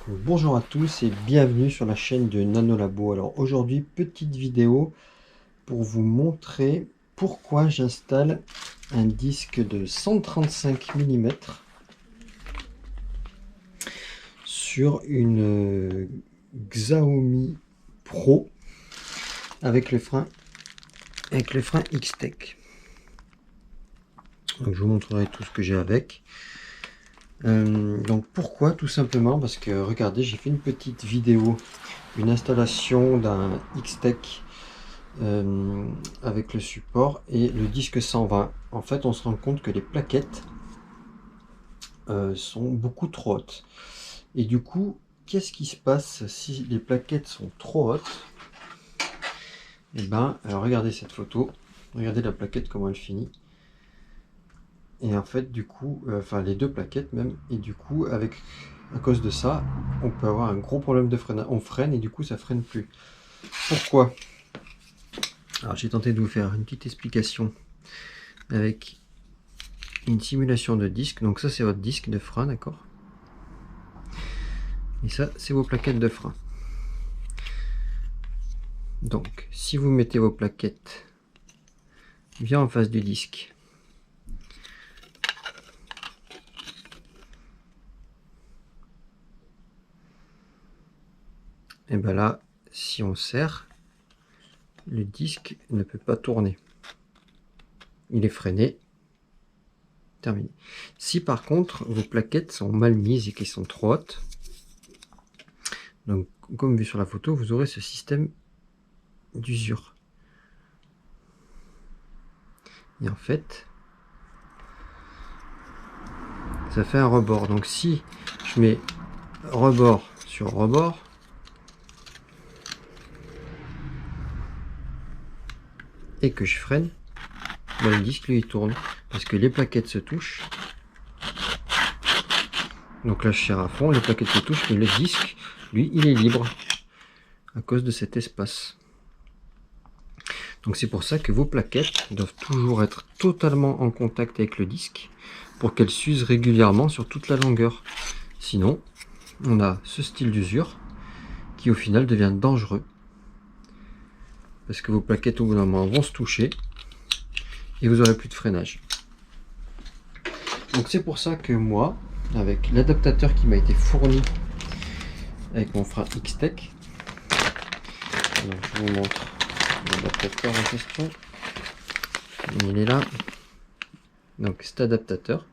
Bonjour à tous et bienvenue sur la chaîne de Nanolabo. Alors aujourd'hui, petite vidéo pour vous montrer pourquoi j'installe un disque de 135 mm sur une Xiaomi Pro avec le frein X-Tech. Donc je vous montrerai tout ce que j'ai avec. Donc pourquoi? Tout simplement parce que regardez, j'ai fait une petite vidéo, une installation d'un X-Tech avec le support et le disque 120. En fait, on se rend compte que les plaquettes sont beaucoup trop hautes. Et du coup, qu'est-ce qui se passe si les plaquettes sont trop hautes? Et ben, alors regardez cette photo, regardez la plaquette comment elle finit. Et en fait, du coup, enfin les deux plaquettes même, et du coup, à cause de ça, on peut avoir un gros problème de freinage. On freine et du coup, ça freine plus. Pourquoi? Alors j'ai tenté de vous faire une petite explication avec une simulation de disque. Donc ça c'est votre disque de frein, d'accord? Et ça c'est vos plaquettes de frein. Donc si vous mettez vos plaquettes bien en face du disque, et bien là, si on serre, le disque ne peut pas tourner. Il est freiné. Terminé. Si par contre vos plaquettes sont mal mises et qu'elles sont trop hautes, donc comme vu sur la photo, vous aurez ce système d'usure. Et en fait, ça fait un rebord. Donc si je mets rebord sur rebord, et que je freine, ben le disque lui il tourne parce que les plaquettes se touchent. Donc là je serre à fond, les plaquettes se touchent, mais le disque lui il est libre à cause de cet espace. Donc c'est pour ça que vos plaquettes doivent toujours être totalement en contact avec le disque pour qu'elles s'usent régulièrement sur toute la longueur. Sinon on a ce style d'usure qui au final devient dangereux parce que vos plaquettes au bout d'un moment vont se toucher et vous aurez plus de freinage. Donc c'est pour ça que moi, avec l'adaptateur qui m'a été fourni avec mon frein X-Tech, je vous montre l'adaptateur en question. Il est là. Donc cet adaptateur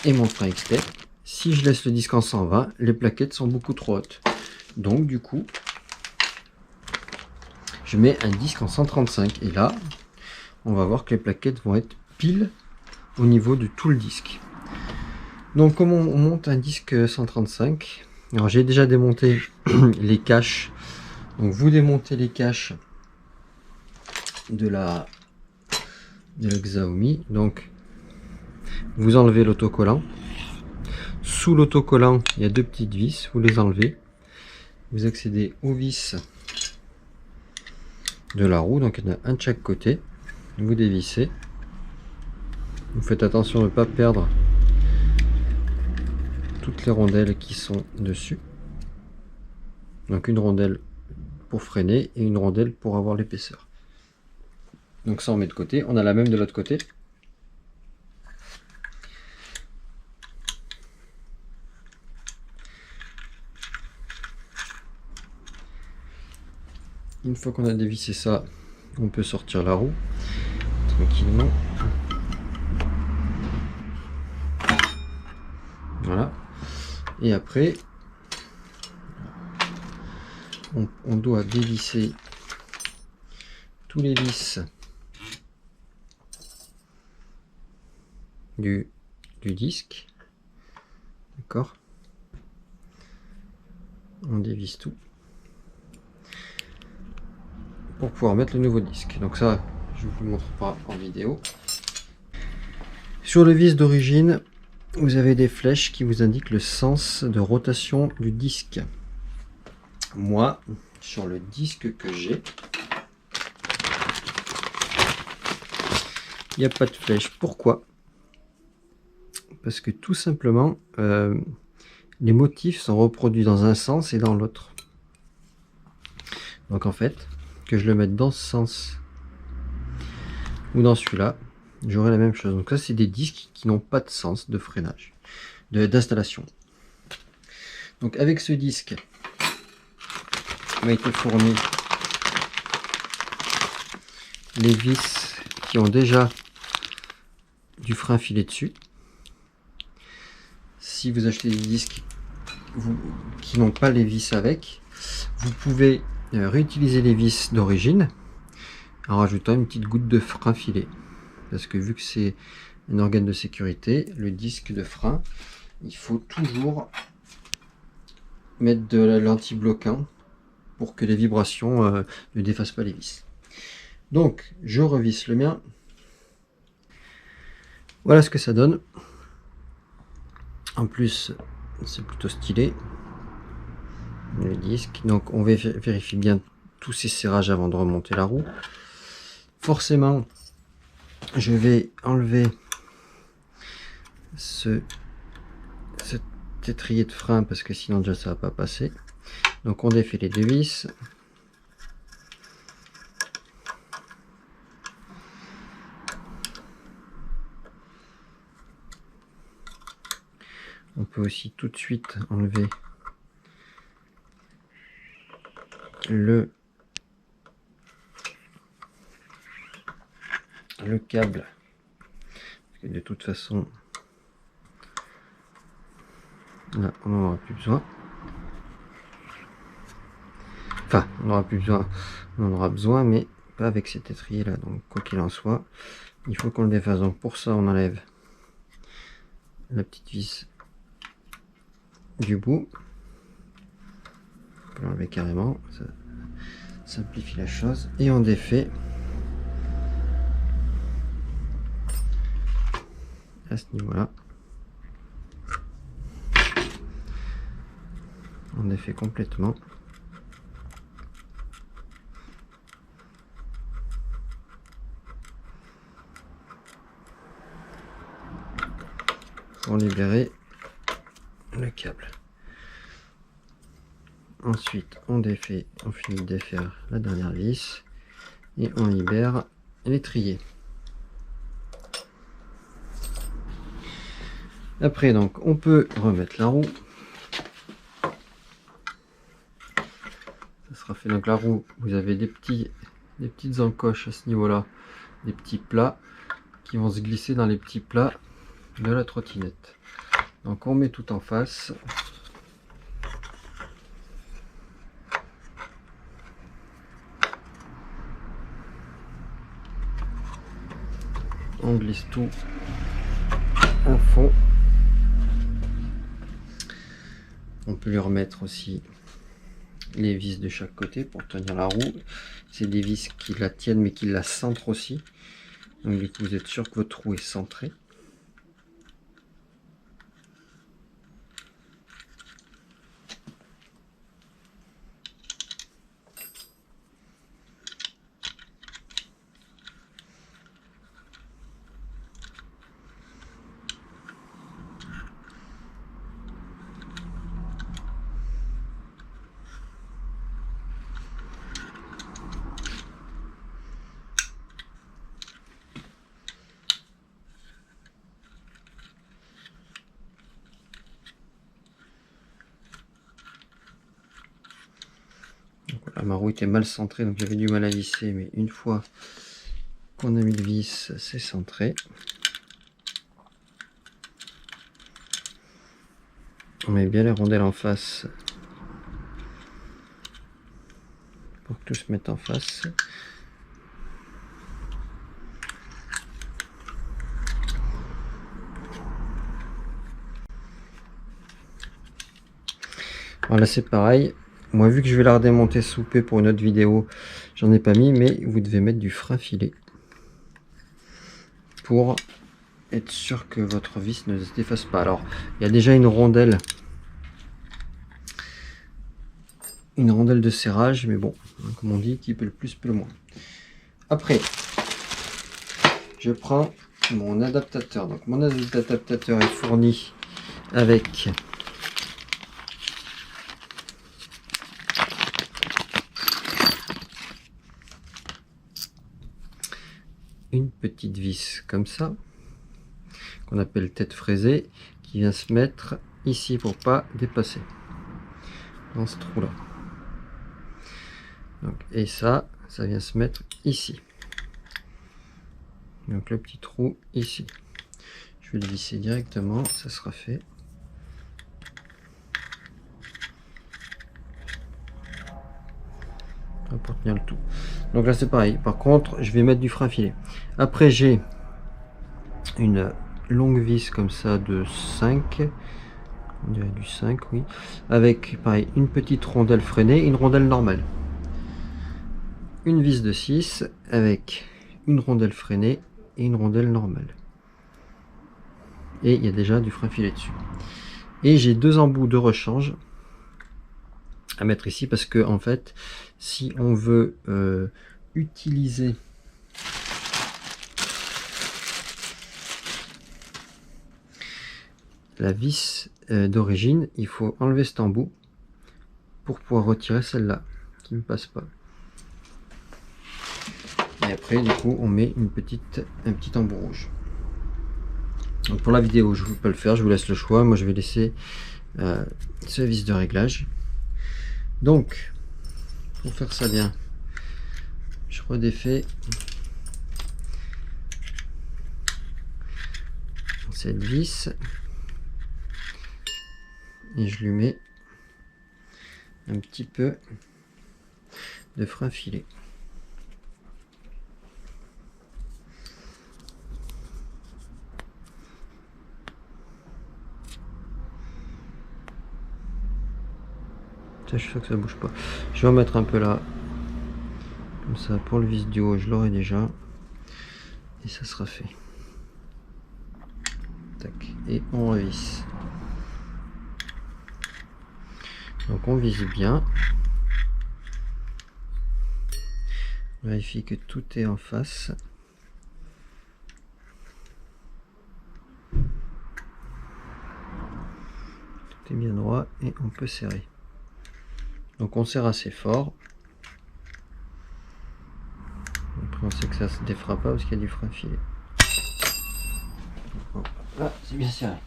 et mon frein X-Tech. Si je laisse le disque en 120, les plaquettes sont beaucoup trop hautes. Donc du coup, je mets un disque en 135 et là, on va voir que les plaquettes vont être pile au niveau de tout le disque. Donc comment on monte un disque 135? Alors j'ai déjà démonté les caches. Donc vous démontez les caches de la Xiaomi. Donc vous enlevez l'autocollant. Sous l'autocollant, il y a deux petites vis, vous les enlevez. Vous accédez aux vis de la roue, donc il y en a un de chaque côté. Vous dévissez. Vous faites attention de ne pas perdre toutes les rondelles qui sont dessus. Donc une rondelle pour freiner et une rondelle pour avoir l'épaisseur. Donc ça on met de côté. On a la même de l'autre côté. Une fois qu'on a dévissé ça, on peut sortir la roue tranquillement. Voilà. Et après, on doit dévisser tous les vis du disque. D'accord? On dévisse tout pour pouvoir mettre le nouveau disque. Donc ça, je ne vous le montre pas en vidéo. Sur le vis d'origine, vous avez des flèches qui vous indiquent le sens de rotation du disque. Moi, sur le disque que j'ai, il n'y a pas de flèche. Pourquoi? parce que tout simplement les motifs sont reproduits dans un sens et dans l'autre. Donc en fait, que je le mette dans ce sens ou dans celui-là, j'aurai la même chose. Donc ça, c'est des disques qui n'ont pas de sens de freinage, d'installation. Donc avec ce disque, m'a été fourni les vis qui ont déjà du frein filé dessus. Si vous achetez des disques qui n'ont pas les vis avec, vous pouvez réutiliser les vis d'origine en rajoutant une petite goutte de frein filé, parce que vu que c'est un organe de sécurité, le disque de frein, il faut toujours mettre de l'anti-bloquant pour que les vibrations ne défassent pas les vis. Donc je revisse le mien. Voilà ce que ça donne. En plus c'est plutôt stylé le disque. Donc on vérifie bien tous ces serrages avant de remonter la roue. Forcément je vais enlever cet étrier de frein parce que sinon déjà ça va pas passer. Donc on défait les deux vis. On peut aussi tout de suite enlever le câble, parce que de toute façon là on n'en aura plus besoin. Enfin on n'aura plus besoin, on en aura besoin mais pas avec cet étrier là. Donc quoi qu'il en soit, il faut qu'on le défasse. Donc pour ça on enlève la petite vis du bout. On peut l'enlever carrément, ça simplifie la chose, et on défait à ce niveau là. On défait complètement. Pour libérer le câble. Ensuite on défait, on finit de défaire la dernière vis et on libère l'étrier. Après donc on peut remettre la roue. Ça sera fait. Donc la roue, vous avez des petites encoches à ce niveau là, des petits plats qui vont se glisser dans les petits plats de la trottinette. Donc on met tout en face. On glisse tout à fond. On peut lui remettre aussi les vis de chaque côté pour tenir la roue. C'est des vis qui la tiennent mais qui la centrent aussi. Donc du coup vous êtes sûr que votre roue est centrée. Ma roue était mal centrée, donc j'avais du mal à visser, mais une fois qu'on a mis le vis, c'est centré. On met bien les rondelles en face pour que tout se mette en face. Voilà, c'est pareil. Moi, vu que je vais la redémonter sous P pour une autre vidéo, j'en ai pas mis, mais vous devez mettre du frein filé pour être sûr que votre vis ne se défasse pas. Alors, il y a déjà une rondelle de serrage, mais bon, comme on dit, qui peut le plus peut le moins. Après, je prends mon adaptateur. Donc mon adaptateur est fourni avec une petite vis comme ça, qu'on appelle tête fraisée, qui vient se mettre ici pour pas dépasser dans ce trou là. Donc, et ça vient se mettre ici. Donc le petit trou ici. Je vais le visser directement, ça sera fait. Pour tenir le tout. Donc là c'est pareil. Par contre, je vais mettre du frein filet. Après j'ai une longue vis comme ça de 5. On dirait du 5, oui. Avec pareil une petite rondelle freinée, une rondelle normale. Une vis de 6 avec une rondelle freinée et une rondelle normale. Et il y a déjà du frein filet dessus. Et j'ai deux embouts de rechange à mettre ici parce que en fait, si on veut utiliser la vis d'origine, il faut enlever cet embout pour pouvoir retirer celle-là qui ne passe pas. Et après, du coup, on met un petit embout rouge. Donc pour la vidéo, je ne peux pas le faire, je vous laisse le choix. Moi, je vais laisser ce vis de réglage. Donc, pour faire ça bien, je redéfais cette vis et je lui mets un petit peu de frein filet. Ça, je suis sûr que ça bouge pas. Je vais en mettre un peu là, comme ça. Pour le vis du haut, je l'aurai déjà et ça sera fait. Tac. Et on revisse. Donc on vise bien. On vérifie que tout est en face. Tout est bien droit et on peut serrer. Donc on serre assez fort. Après on sait que ça se défera pas parce qu'il y a du frein filet. Là c'est bien serré.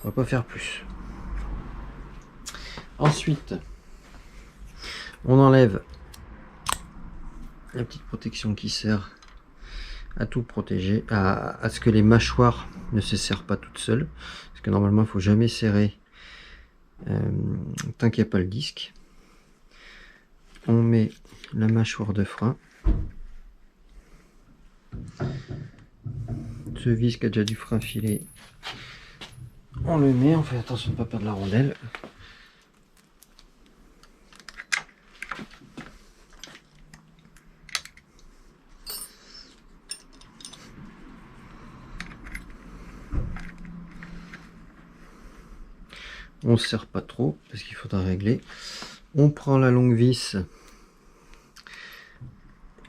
On va pas faire plus. Ensuite, on enlève la petite protection qui sert à tout protéger, à ce que les mâchoires ne se serrent pas toutes seules. Parce que normalement il ne faut jamais serrer tant qu'il n'y a pas le disque. On met la mâchoire de frein. Ce vis qui a déjà du frein filet, on le met, on fait attention de ne pas perdre la rondelle. On ne serre pas trop parce qu'il faudra régler. On prend la longue vis.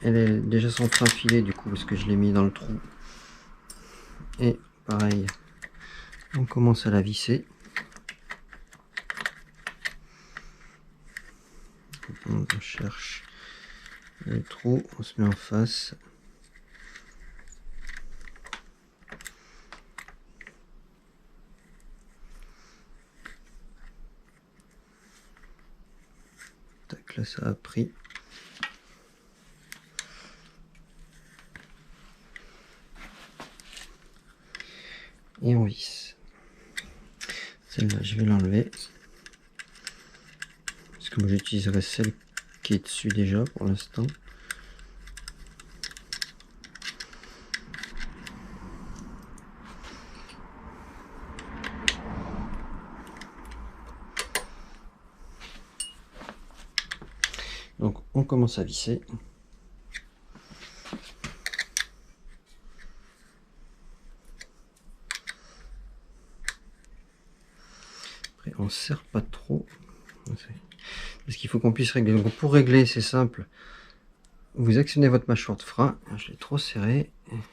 Elle est déjà son frein filet du coup parce que je l'ai mis dans le trou. Et pareil, on commence à la visser. On cherche le trou, on se met en face. Tac, là ça a pris. Et on visse. Celle-là, je vais l'enlever. Parce que moi j'utiliserai celle qui est dessus déjà pour l'instant. Donc on commence à visser. Après on serre pas trop. Parce qu'il faut qu'on puisse régler. Donc pour régler c'est simple. vous actionnez votre mâchoire de frein. Je l'ai trop serré,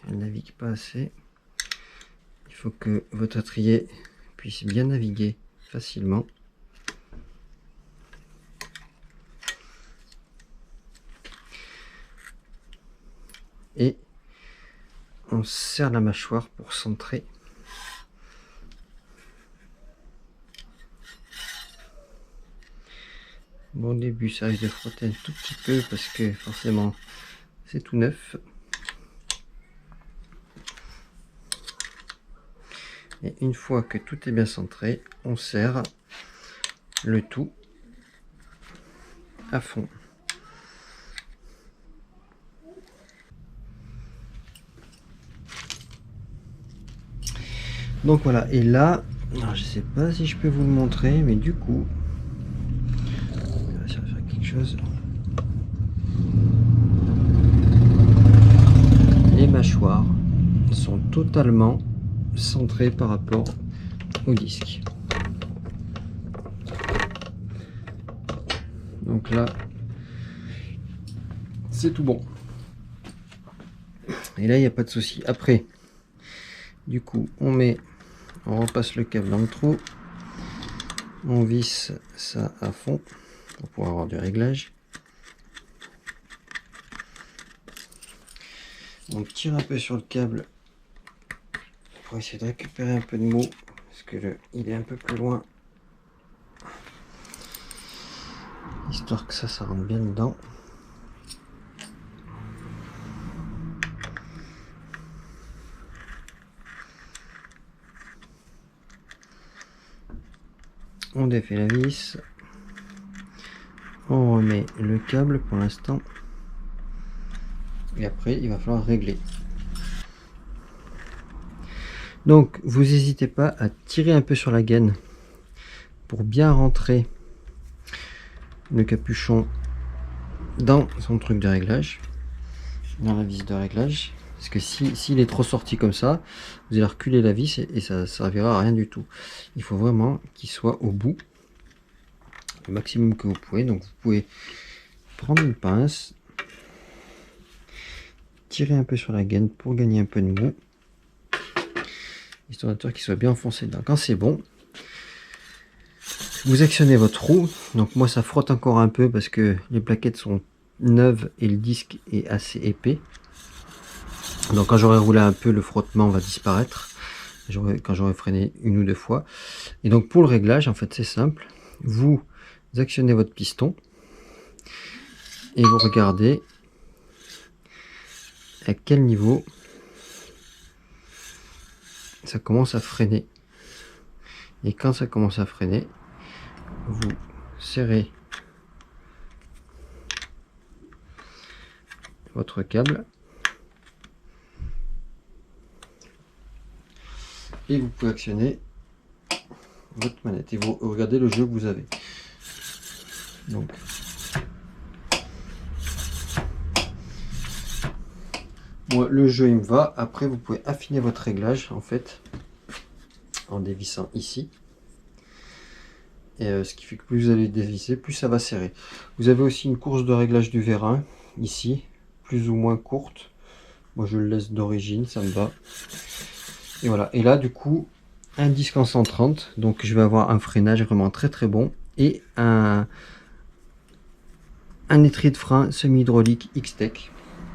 elle navigue pas assez. Il faut que votre étrier puisse bien naviguer facilement. Et on serre la mâchoire pour centrer. Bon, au début, ça risque de frotter un tout petit peu parce que forcément, c'est tout neuf. Et une fois que tout est bien centré, on serre le tout à fond. Donc voilà, et là, alors je sais pas si je peux vous le montrer, mais du coup, on va essayer de faire quelque chose. Les mâchoires sont totalement centrées par rapport au disque. Donc là, c'est tout bon. Et là, il n'y a pas de souci. Après, du coup, on repasse le câble dans le trou, on visse ça à fond pour pouvoir avoir du réglage. On tire un peu sur le câble pour essayer de récupérer un peu de mou parce que il est un peu plus loin, histoire que ça rentre bien dedans. On défait la vis, on remet le câble pour l'instant et après il va falloir régler. Donc vous n'hésitez pas à tirer un peu sur la gaine pour bien rentrer le capuchon dans son truc de réglage, dans la vis de réglage, parce que s'il est trop sorti comme ça, vous allez reculer la vis et ça ne servira à rien du tout. Il faut vraiment qu'il soit au bout le maximum que vous pouvez. Donc vous pouvez prendre une pince, tirer un peu sur la gaine pour gagner un peu de mou, histoire qu'il soit bien enfoncé dedans. Quand c'est bon, vous actionnez votre roue. Donc moi ça frotte encore un peu parce que les plaquettes sont neuves et le disque est assez épais. Donc quand j'aurai roulé un peu, le frottement va disparaître quand j'aurai freiné une ou deux fois. Et donc pour le réglage, en fait c'est simple, vous actionnez votre piston et vous regardez à quel niveau ça commence à freiner. Et quand ça commence à freiner, vous serrez votre câble et vous pouvez actionner votre manette et vous regardez le jeu que vous avez. Donc moi le jeu il me va. Après vous pouvez affiner votre réglage en fait en dévissant ici. Et ce qui fait que plus vous allez dévisser, plus ça va serrer. Vous avez aussi une course de réglage du vérin ici, plus ou moins courte. Moi je le laisse d'origine, ça me va. Et voilà, et là du coup un disque en 130, donc je vais avoir un freinage vraiment très très bon et un étrier de frein semi-hydraulique X-Tech.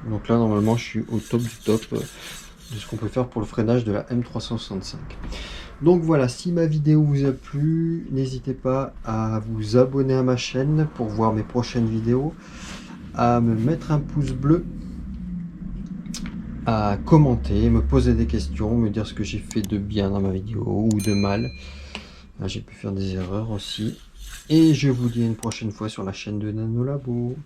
Donc là normalement je suis au top du top de ce qu'on peut faire pour le freinage de la M365. Donc voilà, si ma vidéo vous a plu, n'hésitez pas à vous abonner à ma chaîne pour voir mes prochaines vidéos, à me mettre un pouce bleu, à commenter, me poser des questions, me dire ce que j'ai fait de bien dans ma vidéo ou de mal. J'ai pu faire des erreurs aussi. Et je vous dis à une prochaine fois sur la chaîne de Nanolabo.